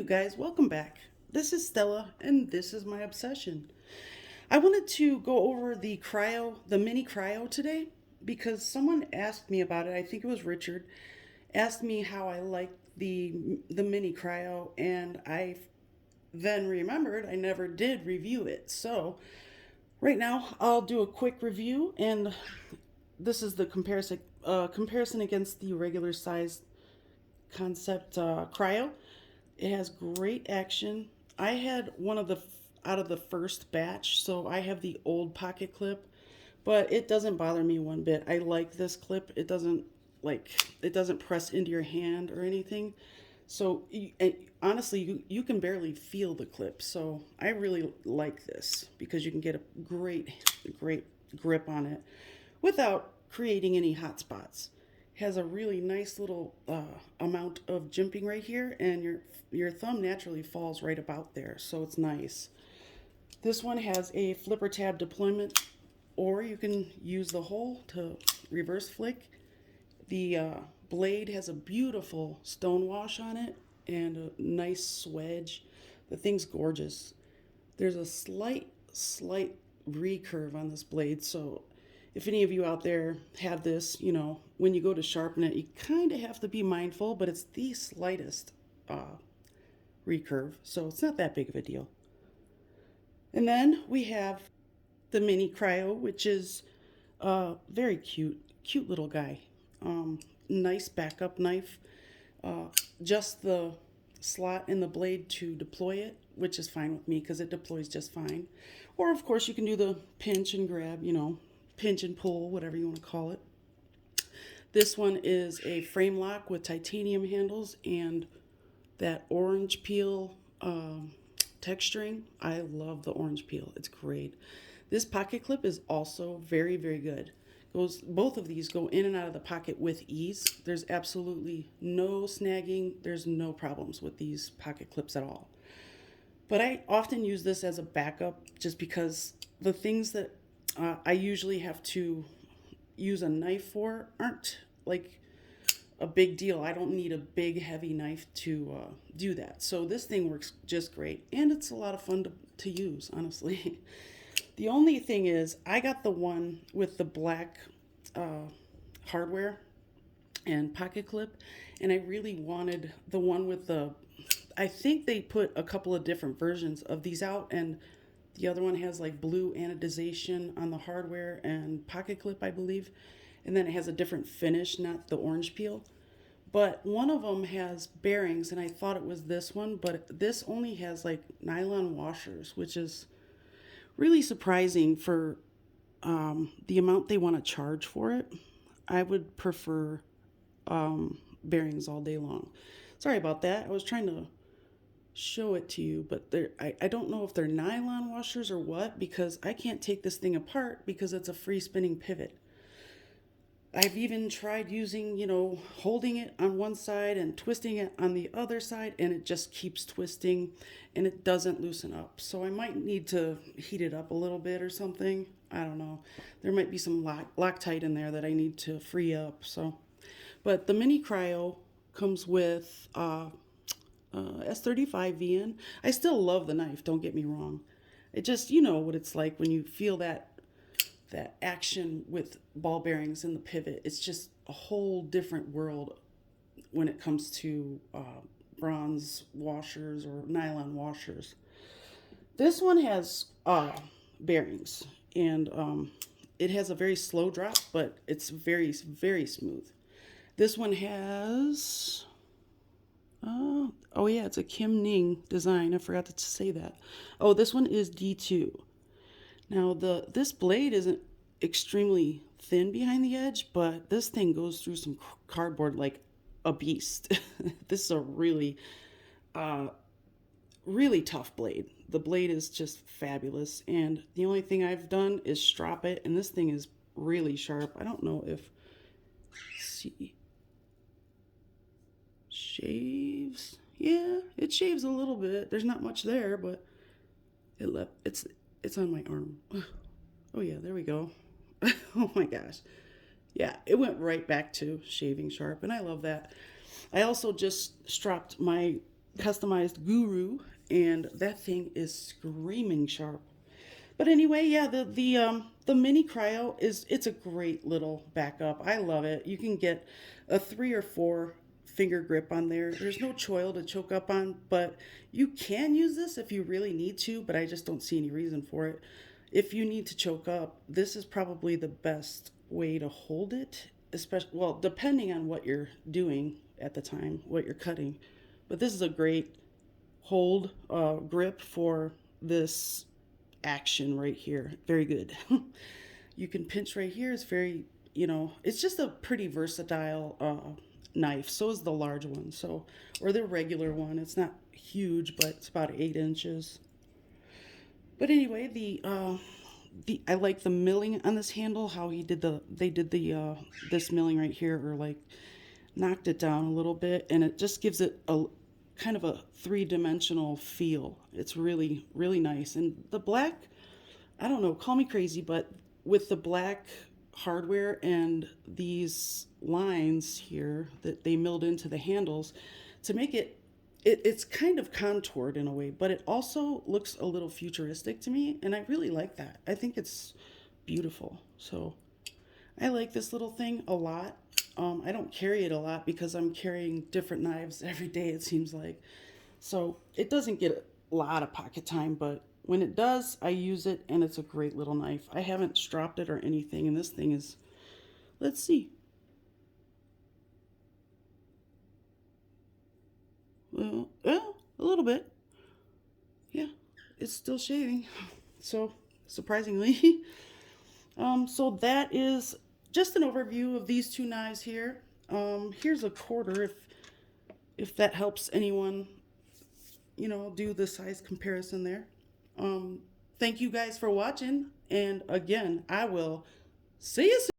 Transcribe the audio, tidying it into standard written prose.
you guys, welcome back. This is Stella, and this is my obsession. I wanted to go over the Mini Kryo today because someone asked me about it. I think it was Richard, asked me how I liked the Mini Kryo, and I then remembered I never did review it. So right now I'll do a quick review, and this is the comparison against the regular size concept Kryo. It has great action. I had one of the out of the first batch, so I have the old pocket clip, but it doesn't bother me one bit. I like this clip. It doesn't press into your hand or anything. So honestly, you can barely feel the clip. So I really like this because you can get a great grip on it without creating any hot spots. Has a really nice little amount of jimping right here, and your thumb naturally falls right about there, so it's nice. This one has a flipper tab deployment, or you can use the hole to reverse flick. The blade has a beautiful stone wash on it and a nice swedge. The thing's gorgeous. There's a slight recurve on this blade, so if any of you out there have this, when you go to sharpen it, you kind of have to be mindful, but it's the slightest recurve, so it's not that big of a deal. And then we have the Mini Kryo, which is a very cute little guy. Nice backup knife. Just the slot in the blade to deploy it, which is fine with me because it deploys just fine. Or, of course, you can do the pinch and grab, pinch and pull, whatever you want to call it. This one is a frame lock with titanium handles and that orange peel texturing. I love the orange peel. It's great. This pocket clip is also very, very good. Both of these go in and out of the pocket with ease. There's absolutely no snagging. There's no problems with these pocket clips at all. But I often use this as a backup just because the things that I usually have to use a knife for aren't like a big deal. I don't need a big heavy knife to do that. So this thing works just great, and it's a lot of fun to use, honestly. The only thing is I got the one with the black hardware and pocket clip, and I really wanted the one with I think they put a couple of different versions of these out, and the other one has like blue anodization on the hardware and pocket clip, I believe. And then it has a different finish, not the orange peel. But one of them has bearings, and I thought it was this one, but this only has like nylon washers, which is really surprising for the amount they want to charge for it. I would prefer bearings all day long. Sorry about that. I was trying to show it to you, but I don't know if they're nylon washers or what, because I can't take this thing apart because it's a free spinning pivot. I've even tried using, holding it on one side and twisting it on the other side, and it just keeps twisting and it doesn't loosen up. So I might need to heat it up a little bit or something. I don't know. There might be some Loctite in there that I need to free up. But the Mini Kryo comes with S35 VN. I still love the knife, don't get me wrong. It just, what it's like when you feel that action with ball bearings in the pivot. It's just a whole different world when it comes to bronze washers or nylon washers. This one has bearings, and it has a very slow drop, but it's very, very smooth. This one has oh yeah, it's a Kim Ning design. I forgot to say that. Oh, this one is D2. Now this blade isn't extremely thin behind the edge, but this thing goes through some cardboard like a beast. This is a really really tough blade. The blade is just fabulous, and the only thing I've done is strop it, and this thing is really sharp. I don't know if see shaves. Yeah, it shaves a little bit. There's not much there, but it's on my arm. Oh yeah, there we go. Oh my gosh. Yeah, it went right back to shaving sharp, and I love that. I also just stropped my customized guru, and that thing is screaming sharp. But anyway, yeah, the mini cryo it's a great little backup. I love it. You can get a 3 or 4 finger grip on there. There's no choil to choke up on, but you can use this if you really need to, but I just don't see any reason for it. If you need to choke up, this is probably the best way to hold it, especially well, depending on what you're doing at the time, what you're cutting. But this is a great hold grip for this action right here. Very good. You can pinch right here. It's very, it's just a pretty versatile knife. So is the large one. So, or the regular one. It's not huge, but it's about 8 inches. But anyway, the I like the milling on this handle. How they did the this milling right here, or like knocked it down a little bit, and it just gives it a kind of a three-dimensional feel. It's really, really nice. And the black, I don't know, call me crazy, but with the black hardware and these lines here that they milled into the handles to make it's kind of contoured in a way, but it also looks a little futuristic to me, and I really like that. I think it's beautiful. So I like this little thing a lot. I don't carry it a lot because I'm carrying different knives every day, it seems like. So it doesn't get a lot of pocket time, but when it does, I use it, and it's a great little knife. I haven't stropped it or anything, and this thing is, let's see. Well, a little bit. Yeah, it's still shaving. So, surprisingly. So that is just an overview of these two knives here. Here's a quarter if that helps anyone, do the size comparison there. Thank you guys for watching, and again, I will see you soon.